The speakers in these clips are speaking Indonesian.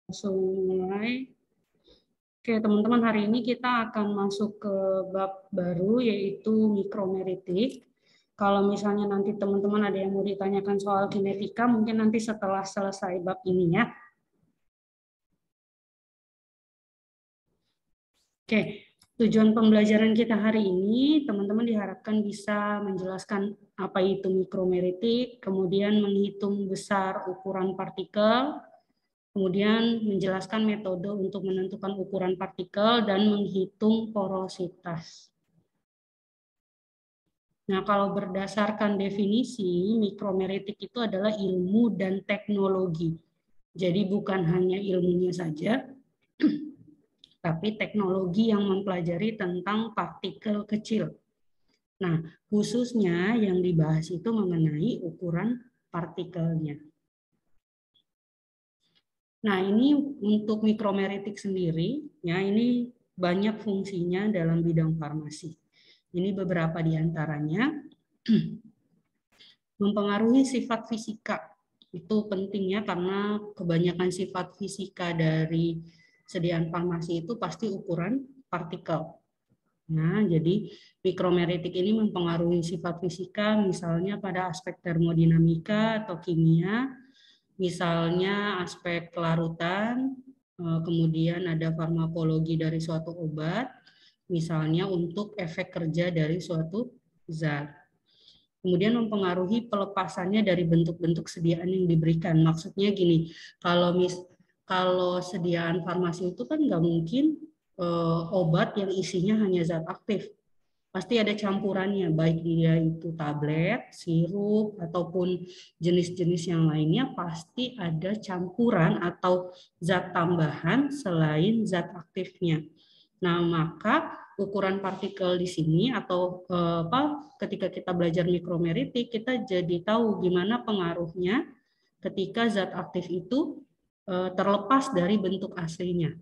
Langsung mulai. Oke, teman-teman, hari ini kita akan masuk ke bab baru, yaitu mikromeritik. Kalau misalnya nanti teman-teman ada yang mau ditanyakan soal kinetika, mungkin nanti setelah selesai bab ini ya. Oke, tujuan pembelajaran kita hari ini, teman-teman diharapkan bisa menjelaskan apa itu mikromeritik, kemudian menghitung besar ukuran partikel, kemudian menjelaskan metode untuk menentukan ukuran partikel dan menghitung porositas. Nah, kalau berdasarkan definisi, mikromeritik itu adalah ilmu dan teknologi. Jadi bukan hanya ilmunya saja, tapi teknologi yang mempelajari tentang partikel kecil. Nah, khususnya yang dibahas itu mengenai ukuran partikelnya. Nah, ini untuk mikromeritik sendiri, ya ini banyak fungsinya dalam bidang farmasi. Ini beberapa di antaranya. Mempengaruhi sifat fisika. Itu pentingnya karena kebanyakan sifat fisika dari sediaan farmasi itu pasti ukuran partikel. Nah, jadi mikromeritik ini mempengaruhi sifat fisika misalnya pada aspek termodinamika atau kimia, misalnya aspek kelarutan, kemudian ada farmakologi dari suatu obat, misalnya untuk efek kerja dari suatu zat. Kemudian mempengaruhi pelepasannya dari bentuk-bentuk sediaan yang diberikan. Maksudnya gini, kalau sediaan farmasi itu kan nggak mungkin obat yang isinya hanya zat aktif. Pasti ada campurannya, baik dia itu tablet, sirup, ataupun jenis-jenis yang lainnya, pasti ada campuran atau zat tambahan selain zat aktifnya. Nah, maka ukuran partikel di sini atau ketika kita belajar mikromeritik, kita jadi tahu gimana pengaruhnya ketika zat aktif itu terlepas dari bentuk aslinya.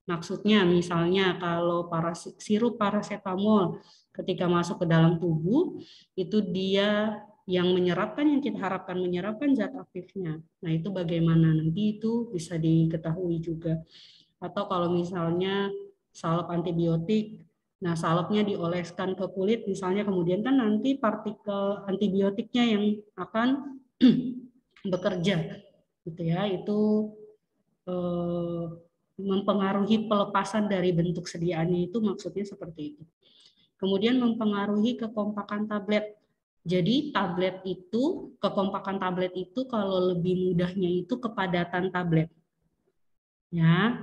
Maksudnya misalnya kalau sirup paracetamol ketika masuk ke dalam tubuh, itu dia yang menyerapkan, yang kita harapkan menyerapkan zat aktifnya. Nah, itu bagaimana nanti itu bisa diketahui juga. Atau kalau misalnya salep antibiotik, nah salepnya dioleskan ke kulit misalnya, kemudian kan nanti partikel antibiotiknya yang akan bekerja, gitu ya, itu mempengaruhi pelepasan dari bentuk sediaannya, itu maksudnya seperti itu. Kemudian mempengaruhi kekompakan tablet. Jadi tablet itu, kekompakan tablet itu kalau lebih mudahnya itu kepadatan tablet. Ya.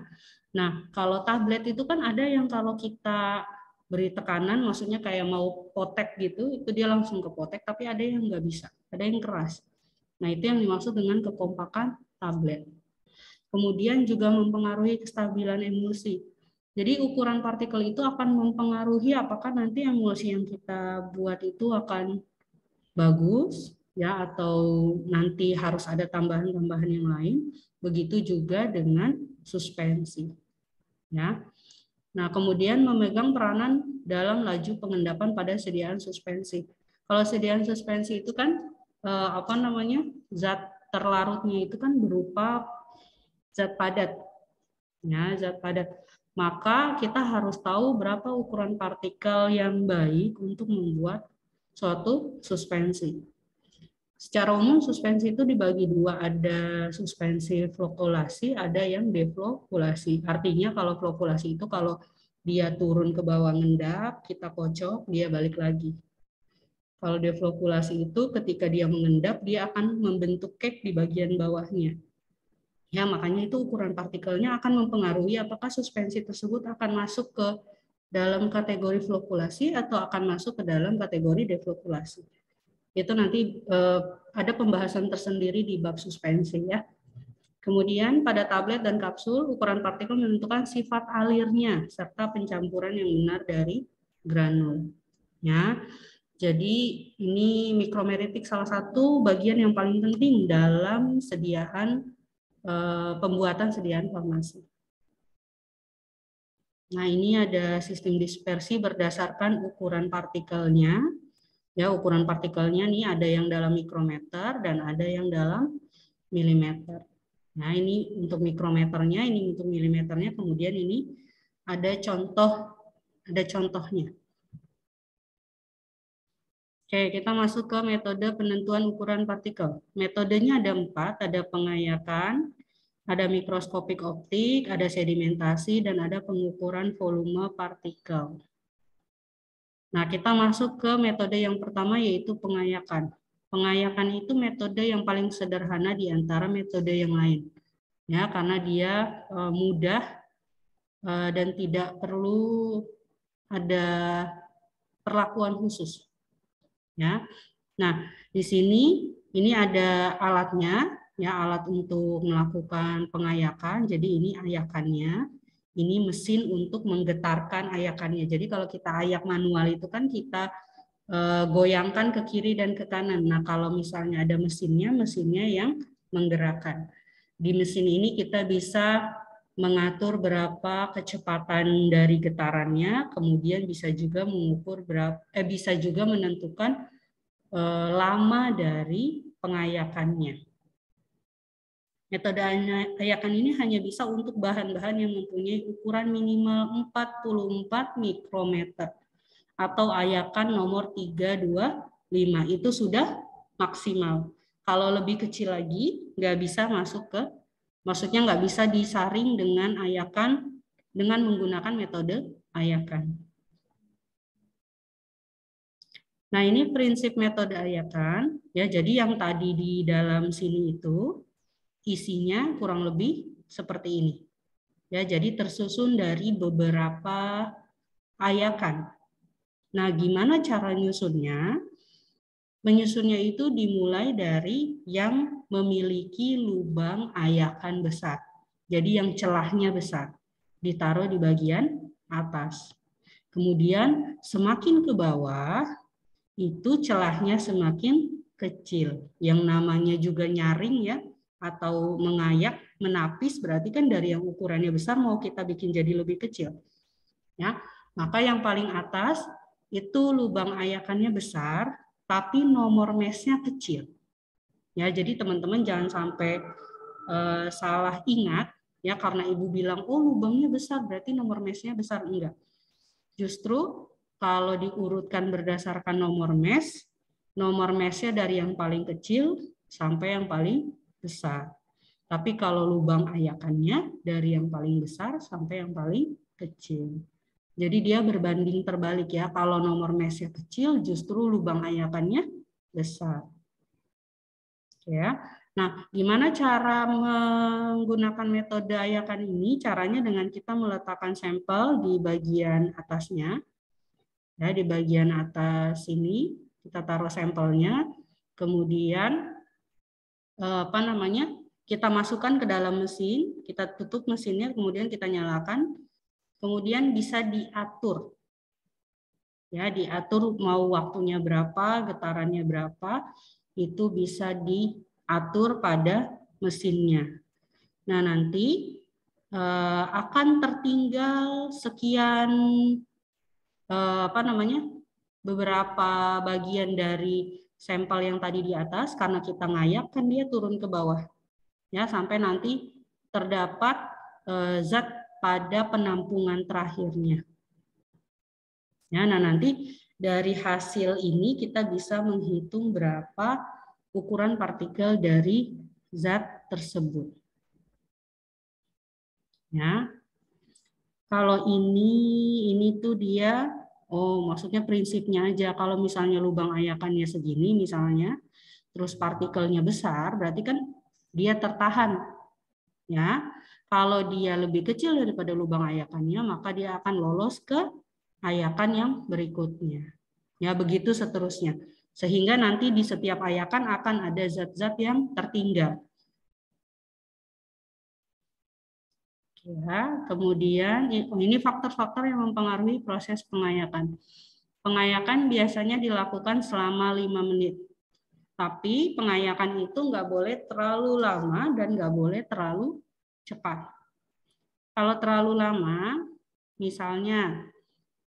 Nah, kalau tablet itu kan ada yang kalau kita beri tekanan, maksudnya kayak mau potek gitu, itu dia langsung ke potek, tapi ada yang nggak bisa, ada yang keras. Nah, itu yang dimaksud dengan kekompakan tablet. Kemudian juga mempengaruhi kestabilan emulsi. Jadi ukuran partikel itu akan mempengaruhi apakah nanti emulsi yang kita buat itu akan bagus, ya, atau nanti harus ada tambahan-tambahan yang lain. Begitu juga dengan suspensi. Ya. Nah, kemudian memegang peranan dalam laju pengendapan pada sediaan suspensi. Kalau sediaan suspensi itu kan zat terlarutnya itu kan berupa zat padat. Ya, zat padat. Maka kita harus tahu berapa ukuran partikel yang baik untuk membuat suatu suspensi. Secara umum suspensi itu dibagi dua, ada suspensi flokulasi, ada yang deflokulasi. Artinya kalau flokulasi itu kalau dia turun ke bawah ngendap, kita kocok, dia balik lagi. Kalau deflokulasi itu ketika dia mengendap, dia akan membentuk cake di bagian bawahnya. Ya, makanya itu ukuran partikelnya akan mempengaruhi apakah suspensi tersebut akan masuk ke dalam kategori flokulasi atau akan masuk ke dalam kategori deflokulasi. Itu nanti ada pembahasan tersendiri di bab suspensi ya. Kemudian pada tablet dan kapsul, ukuran partikel menentukan sifat alirnya serta pencampuran yang benar dari granul. Ya. Jadi ini mikromeritik salah satu bagian yang paling penting dalam pembuatan sediaan farmasi. Nah, ini ada sistem dispersi berdasarkan ukuran partikelnya. Ya, ukuran partikelnya nih ada yang dalam mikrometer dan ada yang dalam milimeter. Nah, ini untuk mikrometernya, ini untuk milimeternya, kemudian ini ada contohnya. Oke, kita masuk ke metode penentuan ukuran partikel. Metodenya ada 4, ada pengayakan, ada mikroskopik optik, ada sedimentasi, dan ada pengukuran volume partikel. Nah, kita masuk ke metode yang pertama, yaitu pengayakan. Pengayakan itu metode yang paling sederhana di antara metode yang lain. Ya, karena dia mudah dan tidak perlu ada perlakuan khusus. Ya. Nah, di sini ini ada alatnya, ya, alat untuk melakukan pengayakan. Jadi ini ayakannya. Ini mesin untuk menggetarkan ayakannya. Jadi kalau kita ayak manual itu kan kita goyangkan ke kiri dan ke kanan. Nah, kalau misalnya ada mesinnya, mesinnya yang menggerakkan. Di mesin ini kita bisa mengatur berapa kecepatan dari getarannya, kemudian bisa juga mengukur bisa juga menentukan lama dari pengayakannya. Metode ayakan ini hanya bisa untuk bahan-bahan yang mempunyai ukuran minimal 44 mikrometer atau ayakan nomor 325. Itu sudah maksimal. Kalau lebih kecil lagi, nggak bisa masuk ke, maksudnya nggak bisa disaring dengan ayakan dengan menggunakan metode ayakan. Nah, ini prinsip metode ayakan, ya. Jadi yang tadi di dalam sini itu isinya kurang lebih seperti ini. Ya, jadi tersusun dari beberapa ayakan. Nah, gimana cara nyusunnya? Menyusunnya itu dimulai dari yang memiliki lubang ayakan besar. Jadi yang celahnya besar, ditaruh di bagian atas. Kemudian semakin ke bawah, itu celahnya semakin kecil. Yang namanya juga nyaring ya, atau mengayak, menapis, berarti kan dari yang ukurannya besar mau kita bikin jadi lebih kecil. Ya, maka yang paling atas itu lubang ayakannya besar, tapi nomor mesnya kecil. Ya, jadi teman-teman jangan sampai salah ingat ya, karena ibu bilang oh lubangnya besar berarti nomor mesnya besar. Enggak. Justru kalau diurutkan berdasarkan nomor mesnya dari yang paling kecil sampai yang paling besar. Tapi kalau lubang ayakannya dari yang paling besar sampai yang paling kecil. Jadi dia berbanding terbalik ya. Kalau nomor mesnya kecil, justru lubang ayakannya besar. Ya. Nah, gimana cara menggunakan metode ayakan ini? Caranya dengan kita meletakkan sampel di bagian atasnya. Ya, di bagian atas sini kita taruh sampelnya. Kemudian kita masukkan ke dalam mesin, kita tutup mesinnya, kemudian kita nyalakan. Kemudian bisa diatur. Ya, diatur mau waktunya berapa, getarannya berapa, itu bisa diatur pada mesinnya. Nah, nanti akan tertinggal sekian beberapa bagian dari sampel yang tadi di atas, karena kita ngayak kan dia turun ke bawah. Ya, sampai nanti terdapat zat pada penampungan terakhirnya. Ya, nah nanti dari hasil ini kita bisa menghitung berapa ukuran partikel dari zat tersebut. Ya, kalau ini tuh dia, maksudnya prinsipnya aja. Kalau misalnya lubang ayakannya segini misalnya, terus partikelnya besar, berarti kan dia tertahan. Ya, kalau dia lebih kecil daripada lubang ayakannya, maka dia akan lolos ke ayakan yang berikutnya. Ya, begitu seterusnya. Sehingga nanti di setiap ayakan akan ada zat-zat yang tertinggal. Ya, kemudian ini faktor-faktor yang mempengaruhi proses pengayakan. Pengayakan biasanya dilakukan selama 5 menit. Tapi pengayakan itu nggak boleh terlalu lama dan nggak boleh terlalu cepat. Kalau terlalu lama, misalnya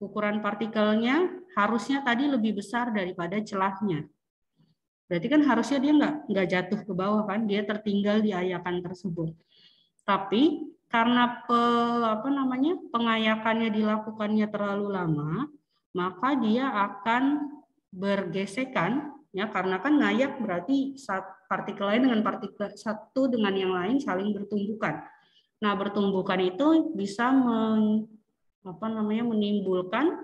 ukuran partikelnya harusnya tadi lebih besar daripada celahnya. Berarti kan harusnya dia nggak jatuh ke bawah kan, dia tertinggal di ayakan tersebut. Tapi karena pengayakannya dilakukannya terlalu lama, maka dia akan bergesekan, ya, karena kan ngayak berarti partikel lain dengan partikel satu dengan yang lain saling bertumbukan. Nah, bertumbukan itu bisa menimbulkan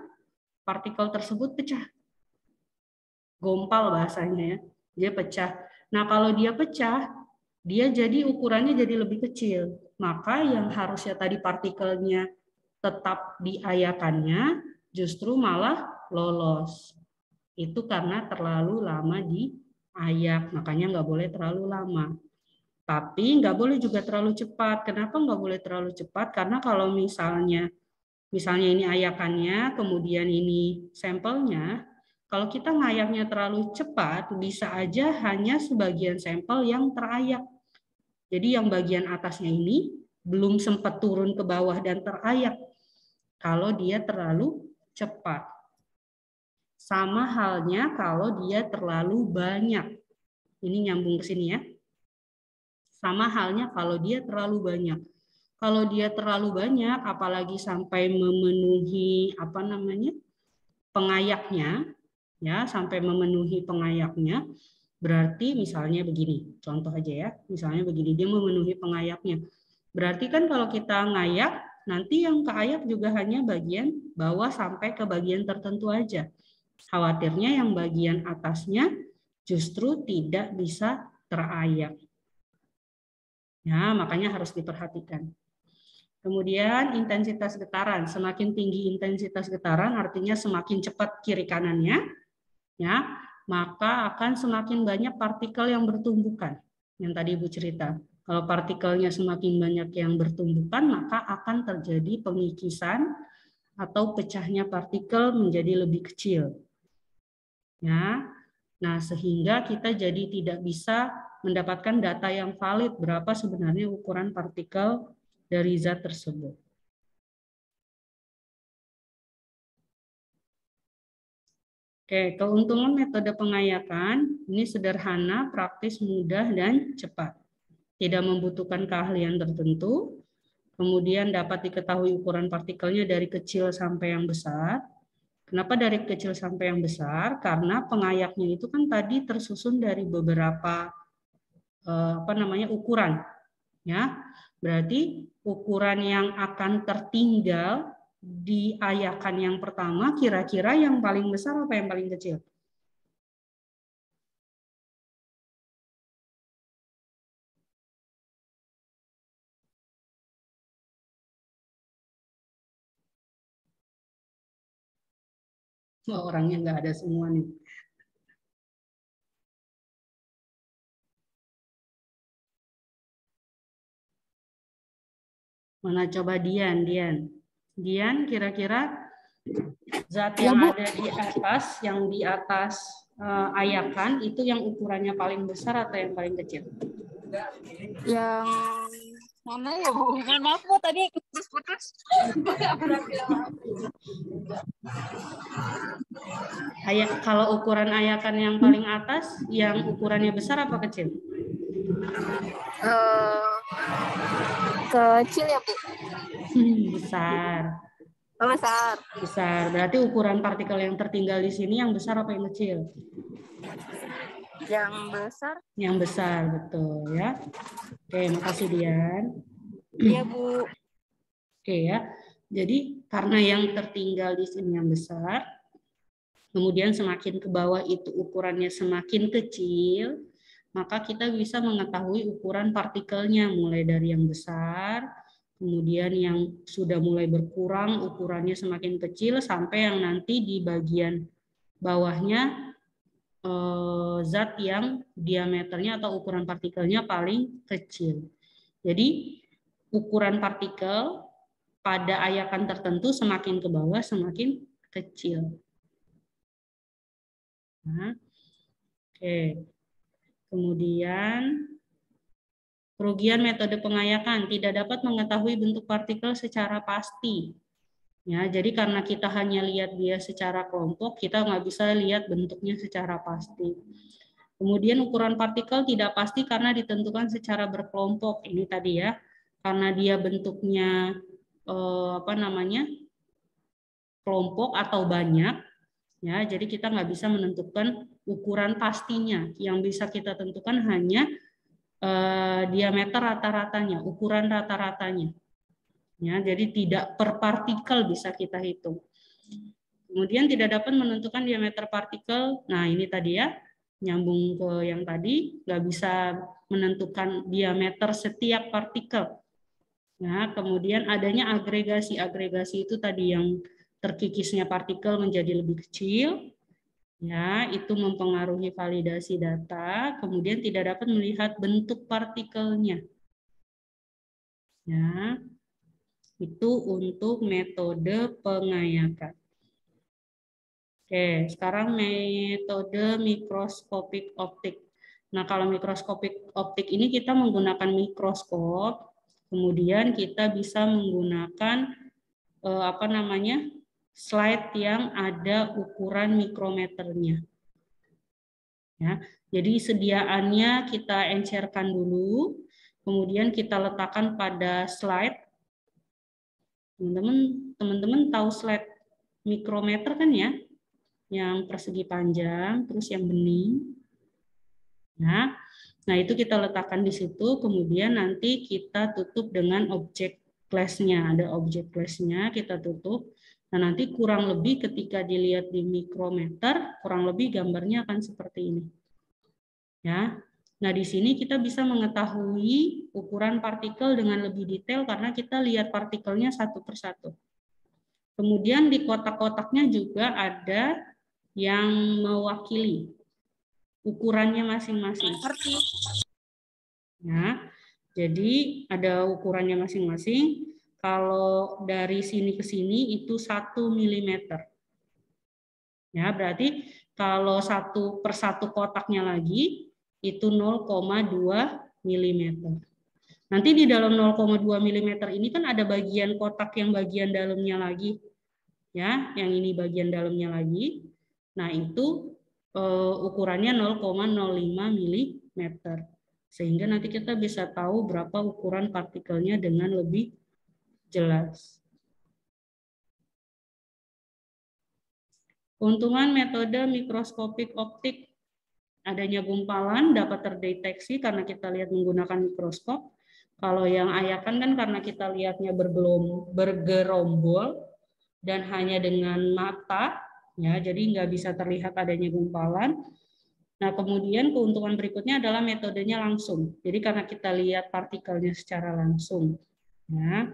partikel tersebut pecah. Gompal bahasanya, ya. Dia pecah. Nah, kalau dia pecah, dia jadi ukurannya jadi lebih kecil. Maka yang harusnya tadi partikelnya tetap di ayakannya justru malah lolos. Itu karena terlalu lama di ayak, makanya nggak boleh terlalu lama. Tapi nggak boleh juga terlalu cepat. Kenapa nggak boleh terlalu cepat? Karena kalau misalnya ini ayakannya, kemudian ini sampelnya, kalau kita ngayaknya terlalu cepat, bisa aja hanya sebagian sampel yang terayak. Jadi yang bagian atasnya ini belum sempat turun ke bawah dan terayak kalau dia terlalu cepat. Sama halnya kalau dia terlalu banyak. Ini nyambung ke sini ya. Sama halnya kalau dia terlalu banyak. Kalau dia terlalu banyak, apalagi sampai memenuhi pengayaknya, ya, sampai memenuhi pengayaknya, berarti misalnya begini, contoh aja ya, misalnya begini, dia memenuhi pengayaknya. Berarti kan kalau kita ngayak, nanti yang keayak juga hanya bagian bawah sampai ke bagian tertentu aja. Khawatirnya yang bagian atasnya justru tidak bisa terayak. Ya, makanya harus diperhatikan. Kemudian intensitas getaran, semakin tinggi intensitas getaran artinya semakin cepat kiri kanannya, ya, maka akan semakin banyak partikel yang bertumbukan. Yang tadi Ibu cerita, kalau partikelnya semakin banyak yang bertumbukan, maka akan terjadi pengikisan atau pecahnya partikel menjadi lebih kecil. Ya, nah sehingga kita jadi tidak bisa mendapatkan data yang valid berapa sebenarnya ukuran partikel dari zat tersebut. Oke, keuntungan metode pengayakan ini sederhana, praktis, mudah, dan cepat. Tidak membutuhkan keahlian tertentu, kemudian dapat diketahui ukuran partikelnya dari kecil sampai yang besar. Kenapa dari kecil sampai yang besar? Karena pengayaknya itu kan tadi tersusun dari beberapa ukuran, ya. Berarti ukuran yang akan tertinggal di ayakan yang pertama kira-kira yang paling besar apa yang paling kecil? Wah, orangnya nggak ada semua nih. Mana coba Dian kira-kira zat yang ada di atas ayakan itu yang ukurannya paling besar atau yang paling kecil? Yang mana ya Bu? Maaf Bu, tadi putus-putus. Kalau ukuran ayakan yang paling atas, yang ukurannya besar apa kecil? Kecil ya Bu? Besar. Oh, besar. Besar. Berarti ukuran partikel yang tertinggal di sini yang besar apa yang kecil? Yang besar. Yang besar, betul ya. Oke, makasih Dian. Iya Bu. Oke ya. Jadi karena yang tertinggal di sini yang besar, kemudian semakin ke bawah itu ukurannya semakin kecil, maka kita bisa mengetahui ukuran partikelnya mulai dari yang besar, kemudian yang sudah mulai berkurang ukurannya semakin kecil sampai yang nanti di bagian bawahnya zat yang diameternya atau ukuran partikelnya paling kecil. Jadi ukuran partikel pada ayakan tertentu semakin ke bawah semakin kecil. Nah, oke. Kemudian kerugian metode pengayakan tidak dapat mengetahui bentuk partikel secara pasti. Ya, jadi karena kita hanya lihat dia secara kelompok, kita nggak bisa lihat bentuknya secara pasti. Kemudian ukuran partikel tidak pasti karena ditentukan secara berkelompok. Ini tadi ya, karena dia bentuknya kelompok atau banyak, ya. Jadi kita nggak bisa menentukan ukuran pastinya. Yang bisa kita tentukan hanya diameter rata-ratanya, ukuran rata-ratanya. Ya, jadi tidak per partikel bisa kita hitung. Kemudian tidak dapat menentukan diameter partikel. Nah, ini tadi ya, nyambung ke yang tadi, nggak bisa menentukan diameter setiap partikel. Nah, kemudian adanya agregasi. Agregasi itu tadi yang terkikisnya partikel menjadi lebih kecil. Ya, itu mempengaruhi validasi data. Kemudian tidak dapat melihat bentuk partikelnya. Ya, itu untuk metode pengayakan. Oke, sekarang metode mikroskopik optik. Nah, kalau mikroskopik optik ini kita menggunakan mikroskop, kemudian kita bisa menggunakan slide yang ada ukuran mikrometernya. Ya, jadi sediaannya kita encerkan dulu, kemudian kita letakkan pada slide. Teman-teman tahu slide mikrometer kan ya? Yang persegi panjang, terus yang bening. Nah, itu kita letakkan di situ, kemudian nanti kita tutup dengan objek glass-nya. Ada objek glass-nya, kita tutup. Nah, nanti kurang lebih ketika dilihat di mikrometer, kurang lebih gambarnya akan seperti ini. Ya. Nah, di sini kita bisa mengetahui ukuran partikel dengan lebih detail karena kita lihat partikelnya satu persatu. Kemudian di kotak-kotaknya juga ada yang mewakili ukurannya masing-masing. Ya, jadi ada ukurannya masing-masing. Kalau dari sini ke sini itu 1 mm. Ya, berarti kalau satu per satu kotaknya lagi itu 0,2 mm. Nanti di dalam 0,2 mm ini kan ada bagian kotak yang bagian dalamnya lagi. Ya, yang ini bagian dalamnya lagi. Nah, itu ukurannya 0,05 mm. Sehingga nanti kita bisa tahu berapa ukuran partikelnya dengan lebih jelas. Keuntungan metode mikroskopik optik, adanya gumpalan dapat terdeteksi karena kita lihat menggunakan mikroskop. Kalau yang ayakan kan karena kita lihatnya bergerombol dan hanya dengan mata, ya, jadi nggak bisa terlihat adanya gumpalan. Nah, kemudian keuntungan berikutnya adalah metodenya langsung. Jadi karena kita lihat partikelnya secara langsung. Ya.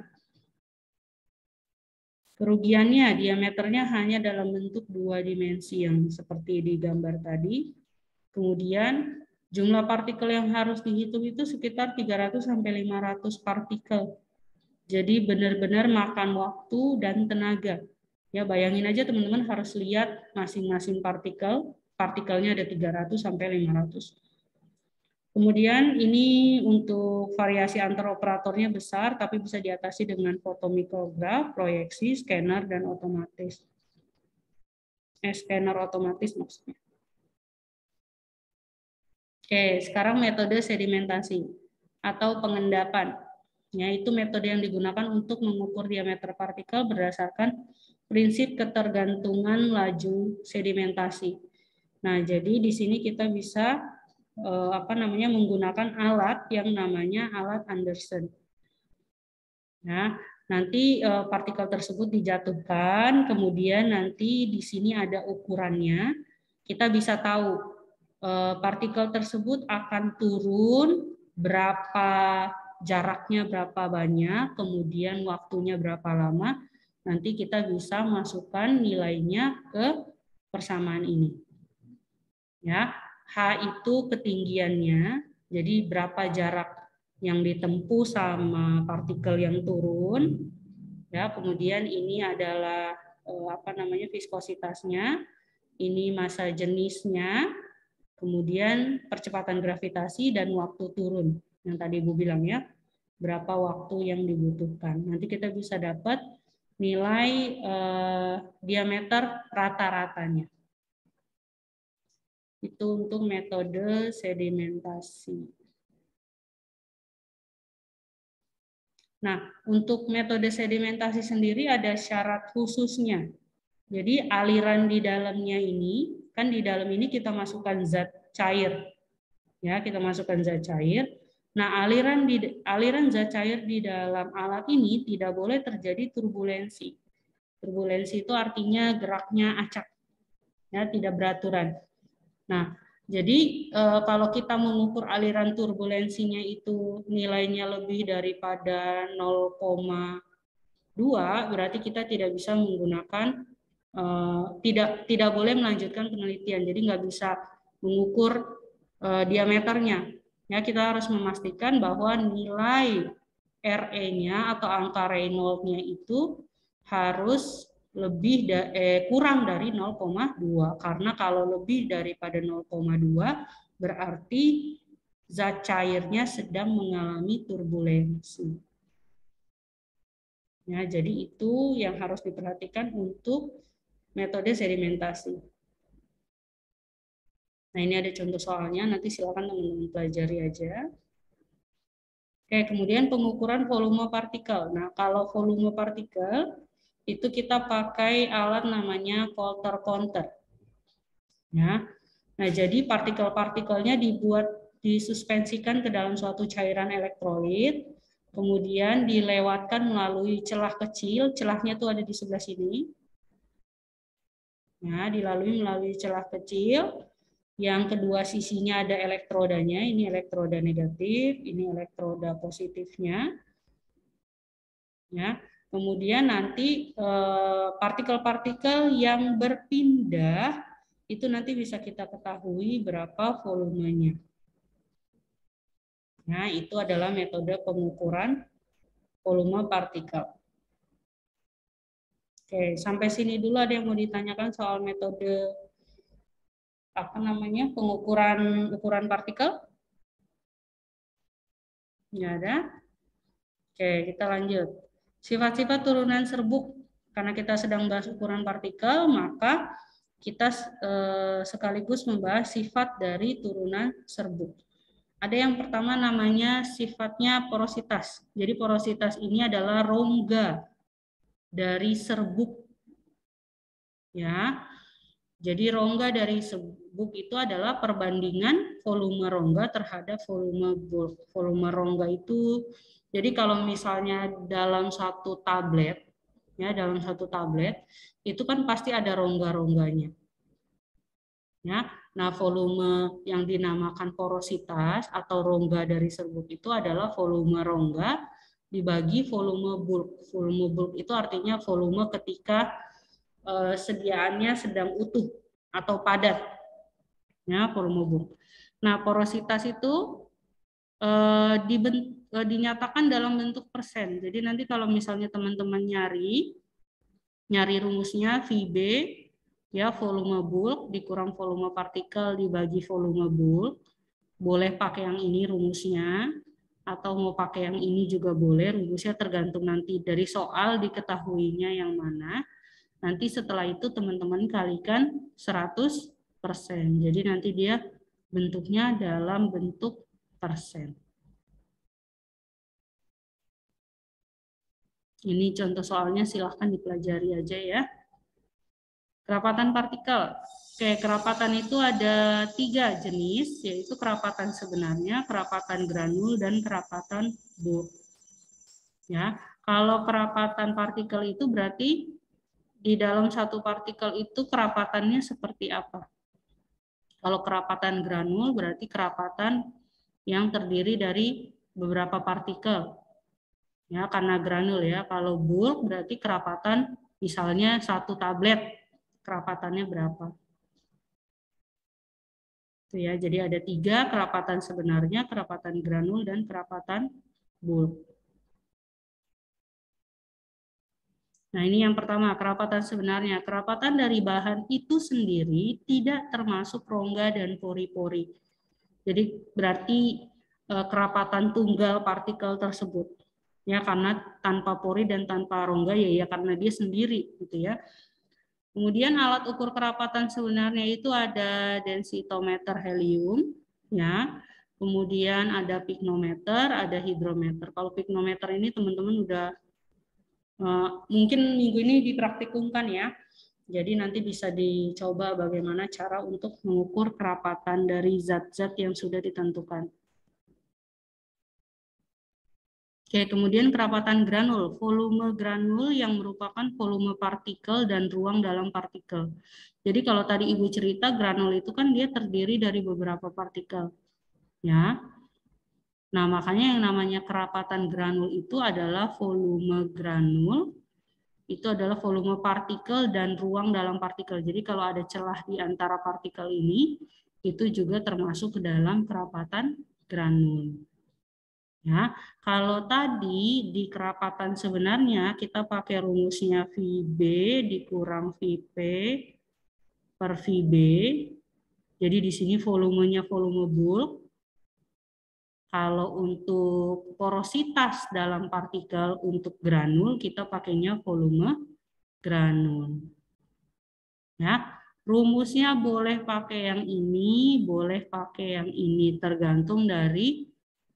Kerugiannya, diameternya hanya dalam bentuk 2 dimensi yang seperti di gambar tadi. Kemudian jumlah partikel yang harus dihitung itu sekitar 300-500 partikel. Jadi benar-benar makan waktu dan tenaga. Ya, bayangin aja teman-teman harus lihat masing-masing partikelnya ada 300-500. Kemudian ini untuk variasi antar operatornya besar, tapi bisa diatasi dengan fotomikrograf, proyeksi, scanner, dan otomatis. Scanner otomatis maksudnya. Oke, sekarang metode sedimentasi atau pengendapan. Yaitu metode yang digunakan untuk mengukur diameter partikel berdasarkan prinsip ketergantungan laju sedimentasi. Nah, jadi di sini kita bisa menggunakan alat yang namanya alat Anderson. Nah, nanti partikel tersebut dijatuhkan, kemudian nanti di sini ada ukurannya. Kita bisa tahu partikel tersebut akan turun berapa jaraknya, berapa banyak, kemudian waktunya berapa lama. Nanti kita bisa masukkan nilainya ke persamaan ini. Ya. H itu ketinggiannya, jadi berapa jarak yang ditempuh sama partikel yang turun. Ya, kemudian ini adalah viskositasnya, ini massa jenisnya, kemudian percepatan gravitasi dan waktu turun. Yang tadi Ibu bilang ya, berapa waktu yang dibutuhkan. Nanti kita bisa dapat nilai diameter rata-ratanya. Itu untuk metode sedimentasi. Nah, untuk metode sedimentasi sendiri ada syarat khususnya. Jadi aliran di dalamnya ini, kan di dalam ini kita masukkan zat cair. Ya, kita masukkan zat cair. Nah, aliran zat cair di dalam alat ini tidak boleh terjadi turbulensi. Turbulensi itu artinya geraknya acak. Ya, tidak beraturan. Nah, jadi kalau kita mengukur aliran turbulensinya itu nilainya lebih daripada 0,2, berarti kita tidak bisa menggunakan tidak boleh melanjutkan penelitian. Jadi nggak bisa mengukur diameternya. Ya, kita harus memastikan bahwa nilai RE-nya atau angka Reynolds-nya itu harus kurang dari 0,2, karena kalau lebih daripada 0,2 berarti zat cairnya sedang mengalami turbulensi. Ya, jadi itu yang harus diperhatikan untuk metode sedimentasi. Nah, ini ada contoh soalnya, nanti silakan teman-teman pelajari aja. Oke, kemudian pengukuran volume partikel. Nah, kalau volume partikel itu kita pakai alat namanya Coulter counter. Ya. Nah, jadi partikel-partikelnya disuspensikan ke dalam suatu cairan elektrolit, kemudian dilewatkan melalui celah kecil, celahnya tuh ada di sebelah sini. Nah, melalui celah kecil, yang kedua sisinya ada elektrodanya, ini elektroda negatif, ini elektroda positifnya. Ya. Kemudian nanti partikel-partikel yang berpindah itu nanti bisa kita ketahui berapa volumenya. Nah, itu adalah metode pengukuran volume partikel. Oke, sampai sini dulu ada yang mau ditanyakan soal metode ukuran partikel? Nggak ada? Oke, kita lanjut. Sifat-sifat turunan serbuk. Karena kita sedang bahas ukuran partikel, maka kita sekaligus membahas sifat dari turunan serbuk. Ada yang pertama namanya sifatnya porositas. Jadi porositas ini adalah rongga dari serbuk. Ya. Jadi rongga dari serbuk itu adalah perbandingan volume rongga terhadap volume bulk. Volume rongga itu, jadi kalau misalnya dalam satu tablet, itu kan pasti ada rongga-rongganya. Ya, nah volume yang dinamakan porositas atau rongga dari serbuk itu adalah volume rongga dibagi volume bulk. Volume bulk itu artinya volume ketika sediaannya sedang utuh atau padat. Ya, volume bulk. Nah, porositas itu dinyatakan dalam bentuk persen. Jadi nanti kalau misalnya teman-teman nyari rumusnya VB, ya volume bulk dikurang volume partikel dibagi volume bulk. Boleh pakai yang ini rumusnya, atau mau pakai yang ini juga boleh. Rumusnya tergantung nanti dari soal diketahuinya yang mana. Nanti setelah itu teman-teman kalikan 100%. Jadi nanti dia bentuknya dalam bentuk persen. Ini contoh soalnya, silahkan dipelajari aja ya. Kerapatan partikel. Oke, kerapatan itu ada 3 jenis, yaitu kerapatan sebenarnya, kerapatan granul, dan kerapatan bulk. Ya, kalau kerapatan partikel itu berarti di dalam satu partikel itu kerapatannya seperti apa? Kalau kerapatan granul berarti kerapatan yang terdiri dari beberapa partikel. Ya, karena granul ya. Kalau bulk berarti kerapatan misalnya satu tablet. Kerapatannya berapa? Itu ya, jadi ada 3 kerapatan sebenarnya, kerapatan granul dan kerapatan bulk. Nah, ini yang pertama, kerapatan sebenarnya. Kerapatan dari bahan itu sendiri tidak termasuk rongga dan pori-pori. Jadi berarti kerapatan tunggal partikel tersebut. Ya, karena tanpa pori dan tanpa rongga ya karena dia sendiri gitu ya. Kemudian alat ukur kerapatan sebenarnya itu ada densitometer helium, ya. Kemudian ada pignometer, ada hidrometer. Kalau pignometer ini teman-teman udah mungkin minggu ini dipraktikumkan ya. Jadi nanti bisa dicoba bagaimana cara untuk mengukur kerapatan dari zat-zat yang sudah ditentukan. Oke, kemudian kerapatan granul, volume granul yang merupakan volume partikel dan ruang dalam partikel. Jadi kalau tadi Ibu cerita granul itu kan dia terdiri dari beberapa partikel. Ya. Nah, makanya yang namanya kerapatan granul itu adalah volume granul, itu adalah volume partikel dan ruang dalam partikel. Jadi kalau ada celah di antara partikel ini, itu juga termasuk ke dalam kerapatan granul. Ya, kalau tadi di kerapatan sebenarnya kita pakai rumusnya VB dikurang VP per VB. Jadi di sini volumenya volume bulk. Kalau untuk porositas dalam partikel untuk granul kita pakainya volume granul. Ya, rumusnya boleh pakai yang ini, boleh pakai yang ini, tergantung dari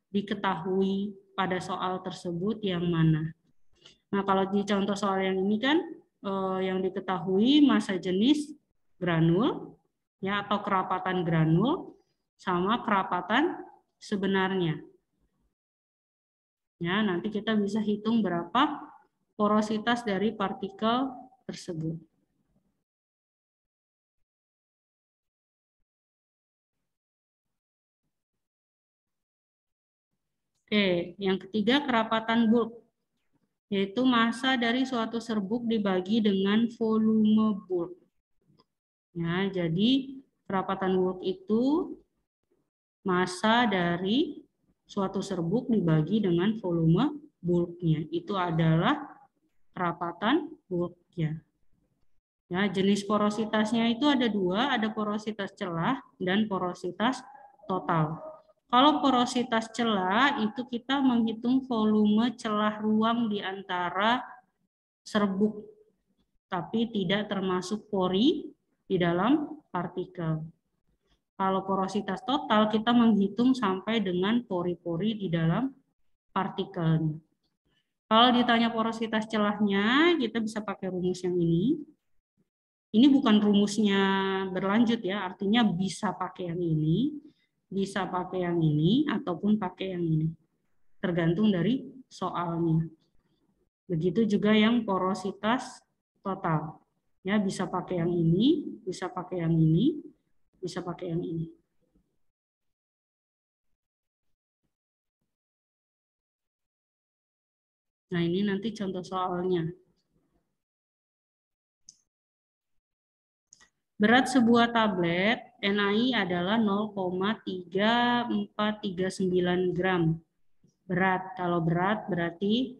diketahui pada soal tersebut yang mana. Nah, kalau di contoh soal yang ini kan yang diketahui massa jenis granul ya atau kerapatan granul sama kerapatan sebenarnya. Ya, nanti kita bisa hitung berapa porositas dari partikel tersebut. Oke, yang ketiga kerapatan bulk, yaitu massa dari suatu serbuk dibagi dengan volume bulk. Ya, jadi kerapatan bulk itu massa dari suatu serbuk dibagi dengan volume bulknya. Itu adalah kerapatan bulknya. Ya, jenis porositasnya itu ada dua, ada porositas celah dan porositas total. Kalau porositas celah itu kita menghitung volume celah ruang di antara serbuk, tapi tidak termasuk pori di dalam partikel. Kalau porositas total kita menghitung sampai dengan pori-pori di dalam partikel. Kalau ditanya porositas celahnya, kita bisa pakai rumus yang ini. Ini bukan rumusnya berlanjut ya, artinya bisa pakai yang ini, bisa pakai yang ini, ataupun pakai yang ini. Tergantung dari soalnya. Begitu juga yang porositas total. Ya, bisa pakai yang ini, bisa pakai yang ini, bisa pakai yang ini. Nah, ini nanti contoh soalnya. Berat sebuah tablet NaI adalah 0,3439 gram. Berat, kalau berat berarti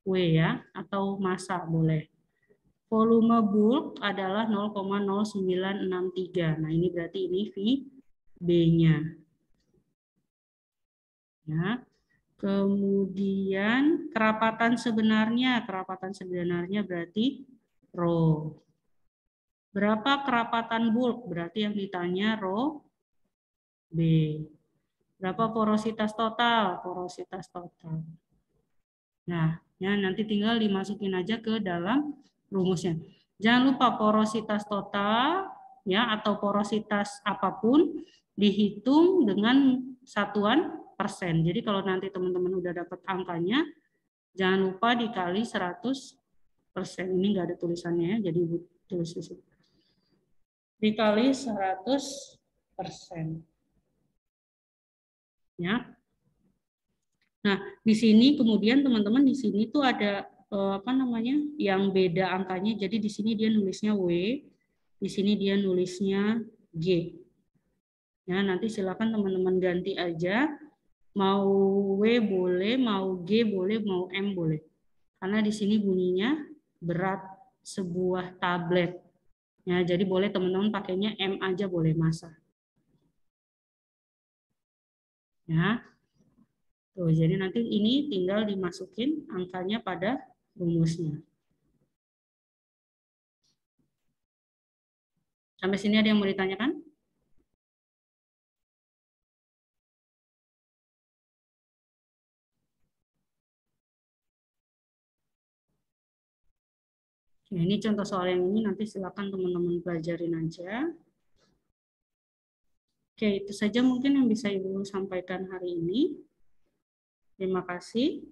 W ya, atau massa boleh. Volume bulk adalah 0,0963. Nah, ini berarti ini VB-nya. Ya. Kemudian kerapatan sebenarnya berarti rho. Berapa kerapatan bulk? Berarti yang ditanya rho B. Berapa porositas total? Porositas total. Nah, ya nanti tinggal dimasukin aja ke dalam rumusnya. Jangan lupa porositas total ya atau porositas apapun dihitung dengan satuan persen. Jadi kalau nanti teman-teman udah dapat angkanya, jangan lupa dikali 100%. Ini enggak ada tulisannya ya, jadi tulis di situ. Dikali 100%. Ya. Nah, di sini kemudian teman-teman di sini tuh ada apa namanya? Yang beda angkanya. Jadi di sini dia nulisnya W, di sini dia nulisnya G. Ya, nanti silakan teman-teman ganti aja. Mau W boleh, mau G boleh, mau M boleh. Karena di sini bunyinya berat sebuah tablet. Ya, jadi boleh teman-teman pakainya M aja boleh massa. Ya. Tuh, jadi nanti ini tinggal dimasukin angkanya pada rumusnya. Sampai sini ada yang mau ditanyakan? Nah, ini contoh soal yang ini nanti silakan teman-teman pelajarin aja. Oke, itu saja mungkin yang bisa Ibu sampaikan hari ini. Terima kasih.